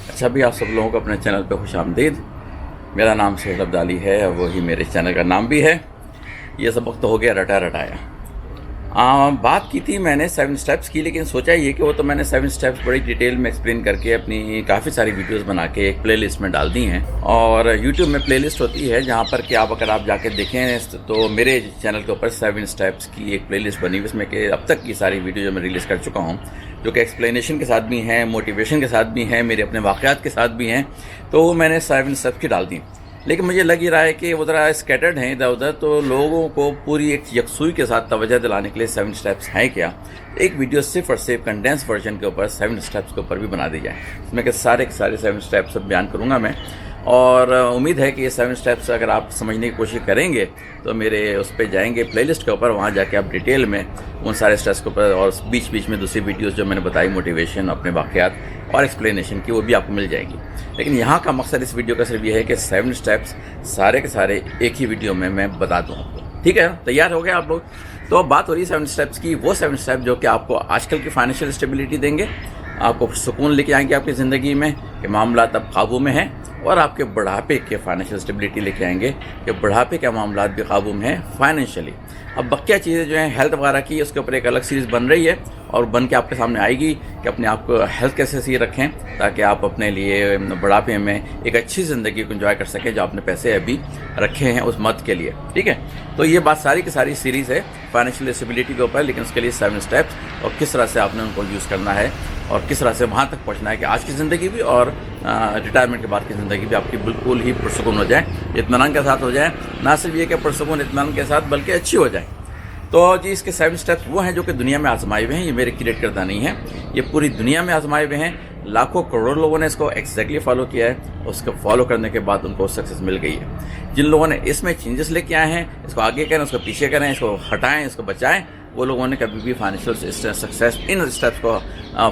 अच्छा भी आप सब लोगों को अपने चैनल पे खुश आमदीद। मेरा नाम सोहेल अब्दाली है और वही मेरे चैनल का नाम भी है। ये सबक तो हो गया रटा रटाया। बात की थी मैंने 7 स्टेप्स की, लेकिन सोचा ये कि वो तो मैंने 7 स्टेप्स बड़ी डिटेल में एक्सप्लेन करके अपनी काफ़ी सारी वीडियोस बना के एक प्लेलिस्ट में डाल दी हैं। और यूट्यूब में प्लेलिस्ट होती है जहाँ पर कि अगर आप जाके देखें तो मेरे चैनल के ऊपर 7 स्टेप्स की एक प्लेलिस्ट बनी हुई, इसमें कि अब तक की सारी वीडियो जो मैं रिलीज़ कर चुका हूँ, जो कि एक्सप्लेनेशन के साथ भी हैं, मोटिवेशन के साथ भी हैं, मेरे अपने वाक़यात के साथ भी हैं, तो वो मैंने 7 स्टेप्स की डाल दी। लेकिन मुझे लग ही रहा है कि वो ज़रा स्कैटर्ड हैं इधर उधर, तो लोगों को पूरी एक यकसुई के साथ तवज्जो दिलाने के लिए 7 स्टेप्स हैं क्या, एक वीडियो सिर्फ और सिर्फ कंडेंस वर्जन के ऊपर 7 स्टेप्स के ऊपर भी बना दी जाए। इसमें के सारे 7 स्टेप्स बयान करूँगा मैं, और उम्मीद है कि ये 7 स्टेप्स अगर आप समझने की कोशिश करेंगे तो मेरे उस पर जाएंगे प्लेलिस्ट के ऊपर, वहाँ जाके आप डिटेल में उन सारे स्टेप्स के ऊपर और बीच बीच में दूसरी वीडियोस जो मैंने बताई मोटिवेशन, अपने वाक़यात और एक्सप्लेनेशन की, वो भी आपको मिल जाएंगी। लेकिन यहाँ का मकसद इस वीडियो का सिर्फ ये है कि 7 स्टेप्स सारे के सारे एक ही वीडियो में मैं बता दूँ आपको। ठीक है, तैयार हो गए आप लोग? तो अब बात हो रही है 7 स्टेप्स की, वो 7 स्टेप जो कि आपको आजकल की फाइनेंशियल स्टेबिलिटी देंगे, आपको सुकून लेके आएंगे आपकी ज़िंदगी में कि मामला तब काबू में है, और आपके बुढ़ापे के फाइनेंशियल स्टेबिलिटी लेके आएंगे कि बुढ़ापे के मामला भी काबू में हैं फाइनेंशियली। अब बकिया चीज़ें जो हैं हेल्थ वगैरह की, उसके ऊपर एक अलग सीरीज़ बन रही है और बन के आपके सामने आएगी कि अपने आप को हेल्थ कैसे सही रखें ताकि आप अपने लिए बुढ़ापे में एक अच्छी ज़िंदगी को एंजॉय कर सकें, जो आपने पैसे अभी रखे हैं उस मद के लिए। ठीक है, तो ये बात सारी की सारी सीरीज़ है फाइनेंशियल स्टेबिलिटी के ऊपर, लेकिन उसके लिए 7 स्टेप्स और किस तरह से आपने उनको यूज़ करना है और किस तरह से वहाँ तक पहुँचना है कि आज की ज़िंदगी भी और रिटायरमेंट के बाद की ज़िंदगी भी आपकी बिल्कुल ही पुरसुकून हो जाए, इत्मीनान के साथ हो जाए। ना सिर्फ ये कि पुरसुकून इत्मीनान के साथ बल्कि अच्छी हो जाए। तो जी इसके 7 स्टेप्स वो हैं जो कि दुनिया में आजमाए हुए हैं, ये मेरे क्रिएट करता नहीं है, ये पूरी दुनिया में आजमाए हुए हैं। लाखों करोड़ों लोगों ने इसको एग्जैक्टली फॉलो किया है, उसको फॉलो करने के बाद उनको सक्सेस मिल गई है। जिन लोगों ने इसमें चेंजेस लेके आए हैं, इसको आगे करें, उसको पीछे करें, इसको हटाएं, इसको बचाएं, वो लोगों ने कभी भी फाइनेंशियल सक्सेस इन स्टेप्स को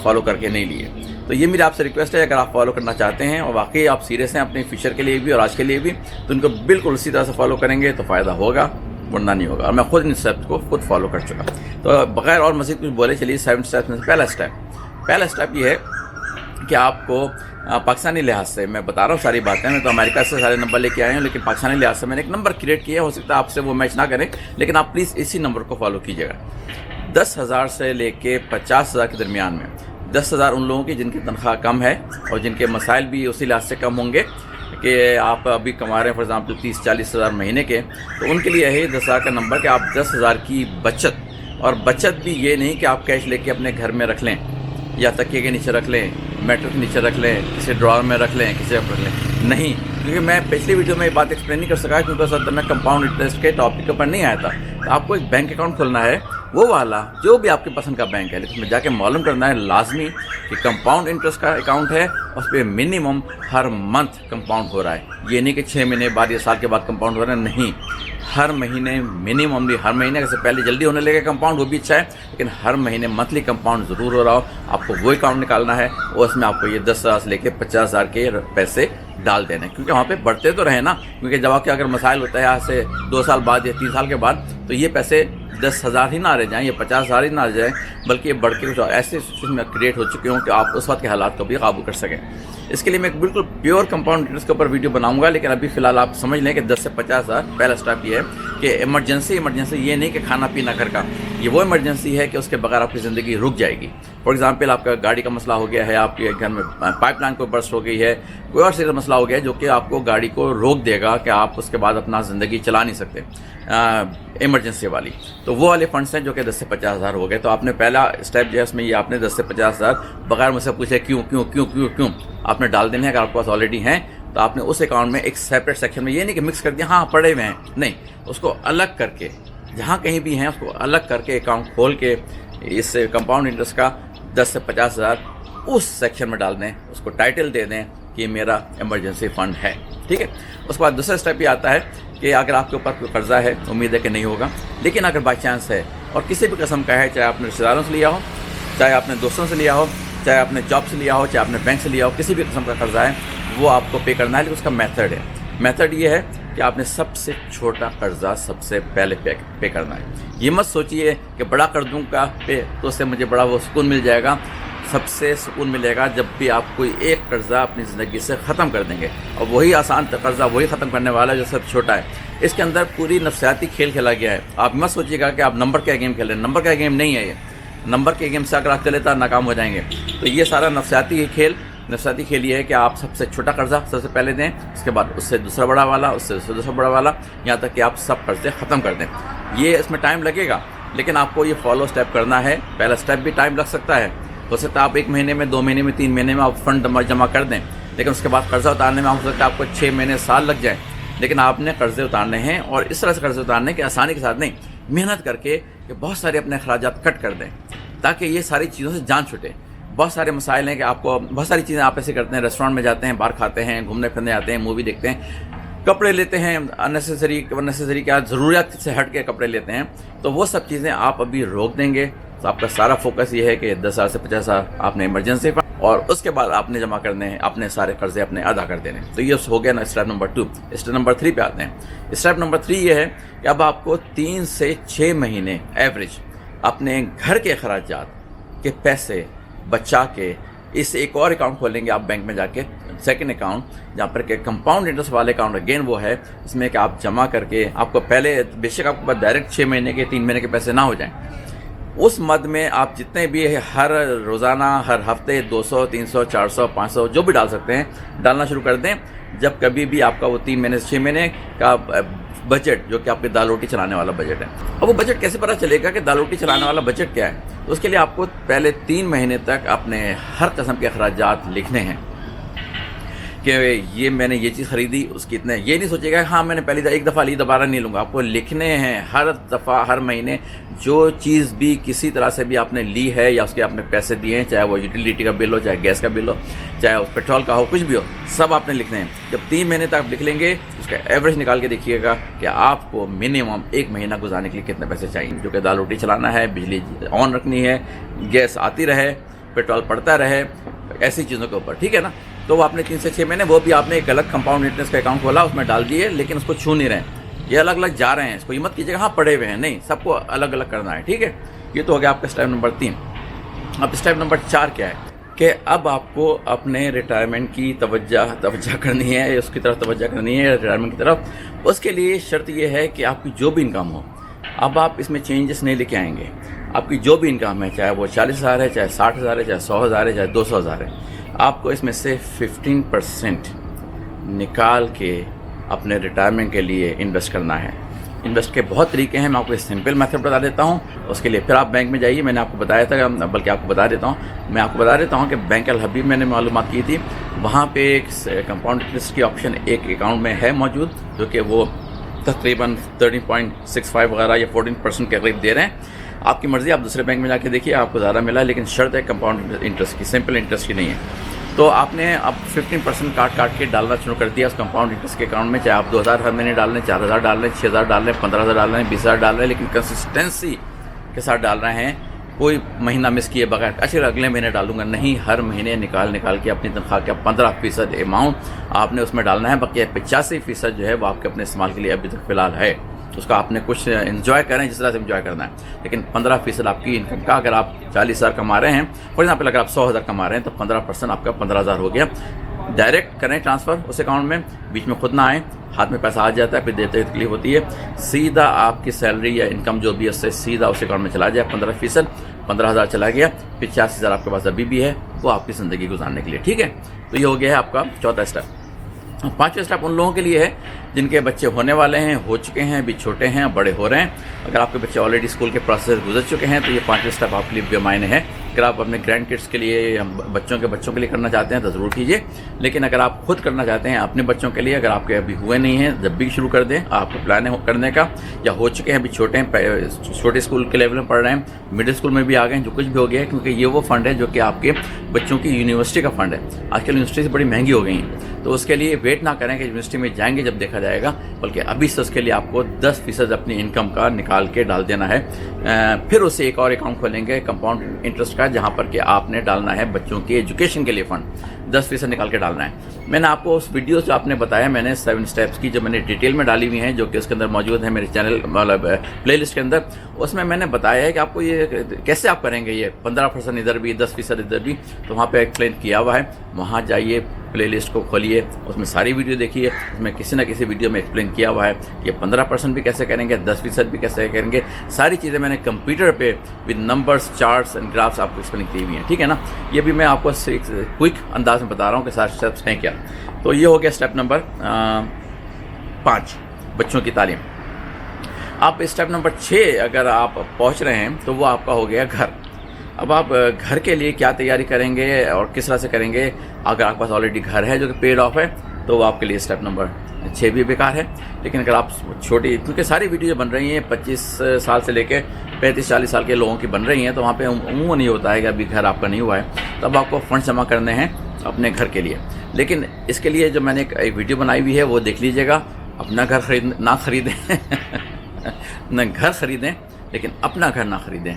फॉलो करके नहीं लिए। तो ये मेरी आपसे रिक्वेस्ट है, अगर आप फॉलो करना चाहते हैं और वाकई आप सीरियस हैं अपने फ्यूचर के लिए भी और आज के लिए भी, तो उनको बिल्कुल उसी तरह से फॉलो करेंगे तो फ़ायदा होगा, वरना नहीं होगा। और मैं खुद इन स्टेप्स को खुद फॉलो कर चुका। तो बगैर और मज़ीद कुछ बोले चलिए 7 स्टेप्स में पहला स्टेप ये है कि आपको पाकिस्तानी लिहाज से मैं बता रहा हूँ सारी बातें, मैं तो अमेरिका से सारे नंबर लेके आए हूँ, लेकिन पाकिस्तानी लिहाज से मैंने एक नंबर क्रिएट किया, हो सकता है आपसे वो मैच ना करें, लेकिन आप प्लीज़ इसी नंबर को फॉलो कीजिएगा। 10,000 से लेके 50,000 के दरमियान में, 10,000 उन लोगों की जिनकी तनख्वाह कम है और जिनके मसाइल भी उसी लिहाज से कम होंगे कि आप अभी कमा रहे हैं फॉर एग्जाम्पल 30-40 हज़ार महीने के, तो उनके लिए है 10,000 का नंबर कि आप 10,000 की बचत, और बचत भी ये नहीं कि आप कैश लेके अपने घर में रख लें या तकिए के नीचे रख लें, मेट्रो के नीचे रख लें, किसी ड्रॉअर में रख लें, किसी पर रख लें, नहीं। क्योंकि मैं पिछली वीडियो में ये बात एक्सप्लेन नहीं कर सका क्योंकि उस वक्त मैं कंपाउंड इंटरेस्ट के टॉपिक के ऊपर नहीं आया था। तो आपको एक बैंक अकाउंट खोलना है, वो वाला जो भी आपके पसंद का बैंक है, लेकिन उसमें जाके मालूम करना है लाजमी कि कंपाउंड इंटरेस्ट का अकाउंट है, उस पर मिनिमम हर मंथ कंपाउंड हो रहा है। ये नहीं कि 6 महीने बाद या साल के बाद कंपाउंड हो रहा है, नहीं, हर महीने मिनिमम भी, हर महीने से पहले जल्दी होने लगे कंपाउंड वो भी अच्छा है, लेकिन हर महीने मंथली कंपाउंड ज़रूर हो रहा हो। आपको वो अकाउंट निकालना है और उसमें आपको ये 10,000 से लेकर 50,000 के पैसे डाल देने, क्योंकि वहाँ पे बढ़ते तो रहे ना, क्योंकि जब आपके अगर मसाइल होता है आज से 2 साल बाद या 3 साल के बाद, तो ये पैसे 10,000 ही ना रह जाएँ या 50,000 ही ना रह जाएँ, बल्कि ये बढ़ के कुछ ऐसे सिचुएशन में क्रिएट हो चुके हों कि आप उस वक्त के हालात को भी काबू कर सकें। इसके लिए मैं एक बिल्कुल प्योर कंपाउंड इंटरेस्ट के ऊपर वीडियो बनाऊंगा, लेकिन अभी फ़िलहाल आप समझ लें कि 10 से 50,000 पहला स्टेप ये है कि इमरजेंसी ये नहीं कि खाना पीना घर का, ये वो इमरजेंसी है कि उसके बगैर आपकी ज़िंदगी रुक जाएगी। फॉर एग्जांपल आपका गाड़ी का मसला हो गया है, आपके घर में पाइपलाइन को बर्स्ट हो गई है, कोई और सीरियस मसला हो गया है जो कि आपको गाड़ी को रोक देगा कि आप उसके बाद अपना ज़िंदगी चला नहीं सकते, इमरजेंसी वाली, तो वो वाले फंड्स हैं जो कि 10 से 50,000 हो गए। तो आपने पहला स्टेप जो है उसमें ये आपने 10 से 50,000 बगैर मुझसे पूछे क्यों आपने डाल देने हैं। अगर आपके पास ऑलरेडी हैं तो आपने उस अकाउंट में एक सेपरेट सेक्शन में, ये नहीं कि मिक्स कर दिया, हाँ पड़े हुए हैं, नहीं, उसको अलग करके जहाँ कहीं भी हैं उसको अलग करके अकाउंट खोल के इस कंपाउंड इंटरेस्ट का 10 से 50,000 उस सेक्शन में डाल दें, उसको टाइटल दे दें कि मेरा इमरजेंसी फ़ंड है। ठीक है, उसके बाद दूसरा स्टेप ये आता है कि अगर आपके ऊपर कोई कर्जा है, उम्मीद है कि नहीं होगा, लेकिन अगर बाई चांस है और किसी भी किस्म का है, चाहे आपने रिश्तेदारों से लिया हो, चाहे आपने दोस्तों से लिया हो, चाहे आपने जॉब से लिया हो, चाहे आपने बैंक से लिया हो, किसी भी किस्म का कर्जा है, वो आपको पे करना है। लेकिन उसका मेथड ये है कि आपने सबसे छोटा कर्जा सबसे पहले पे करना है। ये मत सोचिए कि बड़ा कर दूंगा पे तो उससे मुझे बड़ा वो सुकून मिल जाएगा। سب سے سکون ملے گا جب بھی آپ کوئی ایک قرضہ اپنی زندگی سے ختم کر دیں گے، اور وہی آسان قرضہ وہی ختم کرنے والا ہے جو سب چھوٹا ہے۔ اس کے اندر پوری نفسیاتی کھیل کھیلا گیا ہے۔ آپ مت سوچیے گا کہ آپ نمبر کا گیم کھیل رہے ہیں، نمبر کا گیم نہیں ہے یہ۔ نمبر کے گیم سے اگر آپ چلے تو ناکام ہو جائیں گے۔ تو یہ سارا نفسیاتی کھیل یہ ہے کہ آپ سب سے چھوٹا قرضہ سب سے پہلے دیں، اس کے بعد اس سے دوسرا بڑا والا، اس سے دوسرا بڑا والا، یہاں تک کہ آپ سب قرضے ختم کر دیں۔ یہ اس میں ٹائم لگے گا، لیکن آپ کو یہ فالو سٹیپ کرنا ہے۔ پہلا سٹیپ بھی ٹائم لگ سکتا ہے، ہو سکتا ہے آپ 1 مہینے میں، 2 مہینے میں، 3 مہینے میں آپ فنڈ جمع کر دیں، لیکن اس کے بعد قرضہ اتارنے میں ہو سکتا ہے آپ کو 6 مہینے، سال لگ جائیں، لیکن آپ نے قرضے اتارنے ہیں، اور اس طرح سے قرضے اتارنے کے آسانی کے ساتھ نہیں، محنت کر کے کہ بہت سارے اپنے اخراجات کٹ کر دیں تاکہ یہ ساری چیزوں سے جان چھوٹے۔ بہت سارے مسائل ہیں کہ آپ کو بہت ساری چیزیں آپ ایسے کرتے ہیں، ریسٹورینٹ میں جاتے ہیں، باہر کھاتے ہیں، گھومنے پھرنے جاتے ہیں، مووی دیکھتے ہیں، کپڑے لیتے ہیں، انیسیسری کیا ضروریات سے ہٹ کے کپڑے لیتے ہیں، تو وہ سب چیزیں آپ ابھی روک دیں گے تو آپ کا سارا فوکس یہ ہے کہ 10,000 سے 50,000 آپ نے ایمرجنسی پر، اور اس کے بعد آپ نے جمع کرنے ہیں، اپنے سارے قرضے اپنے ادا کر دینے۔ تو یہ ہو گیا نا اسٹیپ نمبر 2۔ اسٹیپ نمبر 3 پہ آتے ہیں۔ اسٹیپ نمبر 3 یہ ہے کہ اب آپ کو 3 سے 6 مہینے ایوریج اپنے گھر کے اخراجات کے پیسے بچا کے اس ایک اور اکاؤنٹ کھولیں گے آپ بینک میں جا کے، سیکنڈ اکاؤنٹ، جہاں پر کہ کمپاؤنڈ انٹرسٹ والے اکاؤنٹ اگین وہ ہے، اس میں کہ آپ جمع کر کے آپ کو پہلے بے شک آپ کے پاس ڈائریکٹ 6 مہینے کے 3 مہینے کے پیسے نہ ہو جائیں، اس مد میں آپ جتنے بھی ہر روزانہ، ہر ہفتے 200، 300، 400، 500 جو بھی ڈال سکتے ہیں ڈالنا شروع کر دیں۔ جب کبھی بھی آپ کا وہ 3 مہینے سے 6 مہینے کا بجٹ، جو کہ آپ کے دال روٹی چلانے والا بجٹ ہے، اب وہ بجٹ کیسے پتہ چلے گا کہ دال روٹی چلانے والا بجٹ کیا ہے؟ تو اس کے لیے آپ کو پہلے 3 مہینے تک اپنے ہر قسم کے اخراجات لکھنے ہیں کہ یہ میں نے یہ چیز خریدی، اس کی اتنے، یہ نہیں سوچے گا ہاں میں نے پہلی ایک دفعہ لی دوبارہ نہیں لوں گا۔ آپ کو لکھنے ہیں ہر دفعہ، ہر مہینے جو چیز بھی کسی طرح سے بھی آپ نے لی ہے یا اس کے آپ نے پیسے دیے ہیں، چاہے وہ یوٹیلیٹی کا بل ہو، چاہے گیس کا بل ہو، چاہے پیٹرول کا ہو، کچھ بھی ہو، سب آپ نے لکھنے ہیں۔ جب 3 مہینے تک آپ لکھ لیں گے، اس کا ایوریج نکال کے دیکھیے گا کہ آپ کو منیمم 1 مہینہ گزارنے کے لیے کتنے پیسے چاہیے، جو کہ دال روٹی چلانا ہے، بجلی آن رکھنی ہے، گیس آتی رہے، پیٹرول پڑتا رہے، ایسی چیزوں کے اوپر، ٹھیک ہے نا؟ تو وہ آپ نے 3 سے 6 مہینے، وہ بھی آپ نے ایک الگ کمپاؤنڈ انٹرسٹ کا اکاؤنٹ کھولا، اس میں ڈال دیے، لیکن اس کو چھو نہیں رہے ہیں، یہ الگ الگ جا رہے ہیں، اس کو یہ مت کیجیے گا ہاں پڑے ہوئے ہیں، نہیں، سب کو الگ الگ کرنا ہے، ٹھیک ہے؟ یہ تو ہو گیا آپ کا اسٹیپ نمبر 3۔ اب اسٹیپ نمبر 4 کیا ہے کہ اب آپ کو اپنے ریٹائرمنٹ کی توجہ کرنی ہے، اس کی طرف توجہ کرنی ہے، ریٹائرمنٹ کی طرف۔ اس کے لیے شرط یہ ہے کہ آپ کی جو بھی انکم ہو، اب آپ اس میں چینجز نہیں لے کے آئیں گے۔ آپ کی جو بھی انکم ہے، چاہے وہ 40,000 ہے، چاہے 60,000 ہے، چاہے 100,000 ہے، چاہے 200,000 ہے، آپ کو اس میں سے 15% نکال کے اپنے ریٹائرمنٹ کے لیے انویسٹ کرنا ہے۔ انویسٹ کے بہت طریقے ہیں، میں آپ کو ایک سمپل میتھڈ بتا دیتا ہوں۔ اس کے لیے پھر آپ بینک میں جائیے، میں نے آپ کو بتایا تھا، بلکہ آپ کو بتا دیتا ہوں کہ بینک الحبیب میں نے معلومات کی تھی، وہاں پہ ایک کمپاؤنڈ انٹرسٹ کی آپشن ایک اکاؤنٹ میں ہے موجود، جو کہ وہ تقریباً 13.65 وغیرہ یا 14% کے قریب دے رہے ہیں۔ آپ کی مرضی، آپ دوسرے بینک میں جا کے دیکھیے، آپ کو زیادہ ملا، لیکن شرط ہے کمپاؤنڈ انٹرسٹ کی، سمپل انٹرسٹ کی نہیں ہے۔ تو آپ نے اب 15% کاٹ کے ڈالنا شروع کر دیا اس کمپاؤنڈ انٹرسٹ کے اکاؤنٹ میں، چاہے آپ 2,000 ہر مہینے ڈال لیں، 4,000 ڈال لیں، 6,000 ڈال لیں، 15,000 ڈال لیں، 20,000 ڈال رہے ہیں، لیکن کنسسٹنسی کے ساتھ ڈال رہے ہیں، کوئی مہینہ مس کیے بغیر اچھا اگلے مہینے ڈالوں گا نہیں، ہر مہینے نکال کے اپنی تنخواہ کا 15% اماؤنٹ آپ نے اس میں ڈالنا ہے، باقی 85% جو ہے وہ آپ کے اپنے استعمال کے لیے ابھی تک فی الحال ہے، اس کا آپ نے کچھ انجوائے کریں جس طرح سے انجوائے کرنا ہے، لیکن 15% آپ کی انکم کا، اگر آپ 40,000 کما رہے ہیں فار ایگزامپل، اگر آپ 100,000 کما رہے ہیں تو 15% آپ کا 15,000 ہو گیا۔ ڈائریکٹ کریں ٹرانسفر اس اکاؤنٹ میں، بیچ میں خود نہ آئیں، ہاتھ میں پیسہ آ جاتا ہے، پھر دیتے ہوئے تکلیف ہوتی ہے، سیدھا آپ کی سیلری یا انکم جو بھی ہے اس سے سیدھا اس اکاؤنٹ میں چلا جائے، 15%، 15,000 چلا گیا، 85,000 آپ کے پاس ابھی بھی ہے، وہ آپ کی زندگی گزارنے کے لیے، ٹھیک ہے؟ تو یہ ہو گیا ہے آپ کا 4تھا اسٹیپ۔ 5واں اسٹیپ ان لوگوں کے لیے ہے جن کے بچے ہونے والے ہیں، ہو چکے ہیں، ابھی چھوٹے ہیں، بڑے ہو رہے ہیں۔ اگر آپ کے بچے آلریڈی اسکول کے پروسیس گزر چکے ہیں تو یہ 5واں اسٹیپ آپ کے لیے بے معنی ہے۔ اگر آپ اپنے گرینڈ کڈس کے لیے یا بچوں کے لیے کرنا چاہتے ہیں تو ضرور کیجیے، لیکن اگر آپ خود کرنا چاہتے ہیں اپنے بچوں کے لیے، اگر آپ کے ابھی ہوئے نہیں ہیں، جب بھی شروع کر دیں آپ کو پلان کرنے کا، یا ہو چکے ہیں ابھی چھوٹے ہیں، چھوٹے اسکول کے لیول میں پڑھ رہے ہیں، مڈل اسکول میں بھی آ گئے ہیں، جو کچھ بھی ہو گیا ہے، کیونکہ یہ وہ فنڈ ہے جو کہ آپ کے بچوں کی یونیورسٹی کا فنڈ ہے۔ آج کل یونیورسٹیز بڑی مہنگی ہو گئی ہیں، تو اس کے لیے ویٹ نہ کریں کہ یونیورسٹی میں جائیں گے جب دیکھا جائے گا، بلکہ ابھی سے اس کے لیے آپ کو 10% اپنی انکم کا نکال کے ڈال دینا ہے۔ پھر اسے ایک اور اکاؤنٹ کھولیں گے کمپاؤنڈ انٹرسٹ का, जहाँ पर कि आपने डालना है बच्चों के एजुकेशन के लिए फ़ंड 10% निकाल के डालना है। मैंने आपको उस वीडियो जो आपने बताया, मैंने 7 स्टेप्स की जो मैंने डिटेल में डाली हुई हैं, जो कि उसके अंदर मौजूद है मेरे चैनल मतलब प्लेलिस्ट के अंदर, उसमें मैंने बताया है कि आपको ये कैसे आप करेंगे, ये 15% इधर भी 10% इधर भी, तो वहाँ पे एक्सप्लेन किया हुआ है। वहाँ जाइए, प्लेलिस्ट को खोलिए, उसमें सारी वीडियो देखिए, उसमें किसी न किसी वीडियो में एक्सप्लेन किया हुआ है कि 15% भी कैसे करेंगे, 10% भी कैसे करेंगे। सारी चीज़ें मैंने कंप्यूटर पे with numbers, charts and graphs आपको एक्सप्लेन की हुई हैं, ठीक है ना। ये भी मैं आपको क्विक अंदाज में बता रहा हूँ कि सारे स्टेप्स हैं क्या। तो ये हो गया स्टेप नंबर 5, बच्चों की तालीम। आप स्टेप नंबर 6 अगर आप पहुँच रहे हैं तो वो आपका हो गया घर। अब आप घर के लिए क्या तैयारी करेंगे और किस तरह से करेंगे। अगर आपके पास ऑलरेडी घर है जो कि पेड ऑफ है, तो वो आपके लिए स्टेप नंबर 6 भी बेकार है। लेकिन अगर आप छोटी, क्योंकि सारी वीडियो बन रही हैं 25 साल से लेके 35-40 साल के लोगों की बन रही हैं, तो वहाँ पे उम्मीद नहीं होता है कि अभी घर आपका नहीं हुआ है, तब आपको फंड जमा करने हैं अपने घर के लिए। लेकिन इसके लिए जो मैंने एक वीडियो बनाई हुई है वो देख लीजिएगा। अपना घर ना खरीदें न घर खरीदें, लेकिन अपना घर ना खरीदें,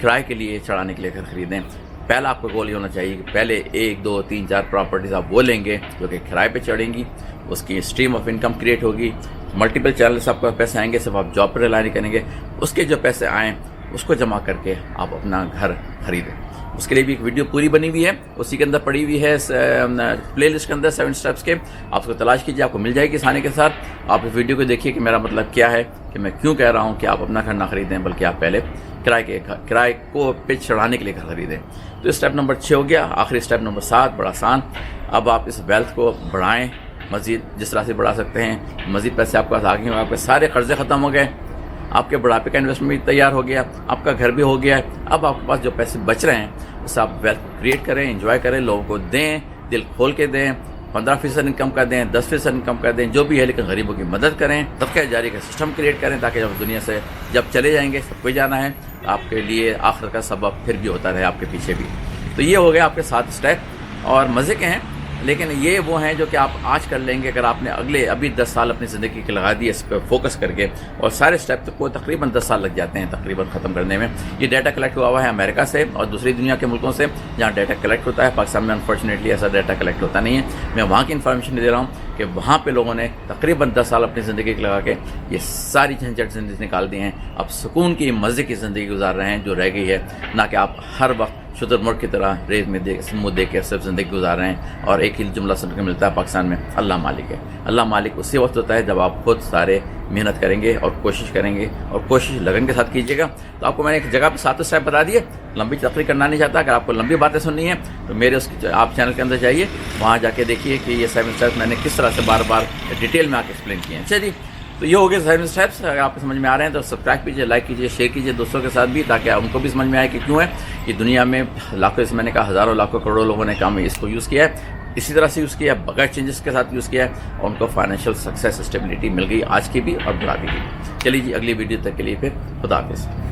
किराए के लिए चढ़ाने के लिए घर खरीदें। पहला आपका गोल ये होना चाहिए कि पहले 1, 2, 3, 4 प्रॉपर्टीज़ आप वो लेंगे जो कि किराए पे चढ़ेंगी, उसकी स्ट्रीम ऑफ इनकम क्रिएट होगी, मल्टीपल चैनल्स आपको पैसे आएंगे, सिर्फ आप जॉब पर रिलाई नहीं करेंगे, उसके जो पैसे आएँ उसको जमा करके आप अपना घर खरीदें। उसके लिए भी एक वीडियो पूरी बनी हुई है, उसी के अंदर पड़ी हुई है प्लेलिस्ट के अंदर 7 स्टेप्स के। आप उसको तलाश कीजिए, आपको मिल जाएगी आसानी के साथ। आप इस वीडियो को देखिए कि मेरा मतलब क्या है, कि मैं क्यों कह रहा हूँ कि आप अपना घर ना खरीदें, बल्कि आप पहले किराए को पे चढ़ाने के लिए घर खरीदें। तो स्टेप नंबर 6 हो गया। आखिरी स्टेप नंबर 7 बड़ा आसान। अब आप इस वेल्थ को बढ़ाएं, मज़ीद जिस तरह से बढ़ा सकते हैं। मज़ीद पैसे आपके पास आ गए, आपके सारे कर्जे ख़त्म हो गए, आपके बुढ़ापे का इन्वेस्टमेंट भी तैयार हो गया, आपका घर भी हो गया है। अब आपके पास जो पैसे बच रहे हैं उससे आप वेल्थ क्रिएट करें, एंजॉय करें, लोगों को दें, दिल खोल के दें। 15% इनकम का दें, 10% इनकम का दें, जो भी है, लेकिन गरीबों की मदद करें। सदका जारी का सिस्टम क्रिएट करें, ताकि जब दुनिया से जब चले जाएंगे, सबको जाना है, आपके लिए आखिर का सबब फिर भी होता रहे आपके पीछे भी। तो ये हो गया आपके 7 स्टेप, और मज़े के हैं, लेकिन ये वो हैं जो कि आप आज कर लेंगे अगर आपने अभी 10 साल अपनी ज़िंदगी के लगा दिए इस पर फोकस करके। और सारे स्टेप को तकरीबन 10 साल लग जाते हैं तकरीबन ख़त्म करने में। ये डाटा कलेक्ट हुआ है अमेरिका से और दूसरी दुनिया के मुल्कों से, जहाँ डाटा कलेक्ट होता है। पाकिस्तान में अनफॉर्चुनेटली ऐसा डाटा कलेक्ट होता नहीं है। मैं वहाँ की इन्फॉर्मेशन दे रहा हूँ कि वहाँ पे लोगों ने तकरीबन 10 साल अपनी ज़िंदगी के लगा के ये सारी झंझट ज़िंदगी निकाल दी हैं। अब सुकून की, मज़े की ज़िंदगी गुजार रहे हैं जो रह गई है, ना कि आप हर वक्त शुतुरमुर्ग की तरह रेत में मुँह दे के सिर्फ ज़िंदगी गुजार रहे हैं। और एक ही जुमला सुनने को मिलता है पाकिस्तान में, अल्लाह मालिक है। अल्लाह मालिक उसी वक्त होता है जब आप खुद सारे मेहनत करेंगे और कोशिश करेंगे, और कोशिश लगन के साथ कीजिएगा। तो आपको मैंने एक जगह पे 7 स्टेप बता दिए। लंबी तकरीर करना नहीं चाहता, अगर आपको लंबी बातें सुननी है तो मेरे उसकी आप चैनल के अंदर जाइए, वहाँ जाके देखिए कि ये 7 स्टेप्स मैंने किस तरह से बार बार डिटेल में आके एक्सप्लेन किए हैं। चलिए, तो ये हो गए 7 स्टेप्स। अगर आपको समझ में आ रहे हैं तो सब्सक्राइब कीजिए, लाइक कीजिए, शेयर कीजिए दोस्तों के साथ भी, ताकि उनको भी समझ में आए कि क्यों है कि दुनिया में लाखों, मैंने कहा हज़ारों लाखों करोड़ों लोगों ने काम इसको यूज़ किया है, इसी तरह से यूज़ किया, बगैर चेंजेस के साथ यूज़ किया है, और उनको फाइनेंशियल सक्सेस, स्टेबिलिटी मिल गई आज की भी और बुढ़ापे की भी। चलिए जी, अगली वीडियो तक के लिए फिर खुदा हाफिज़।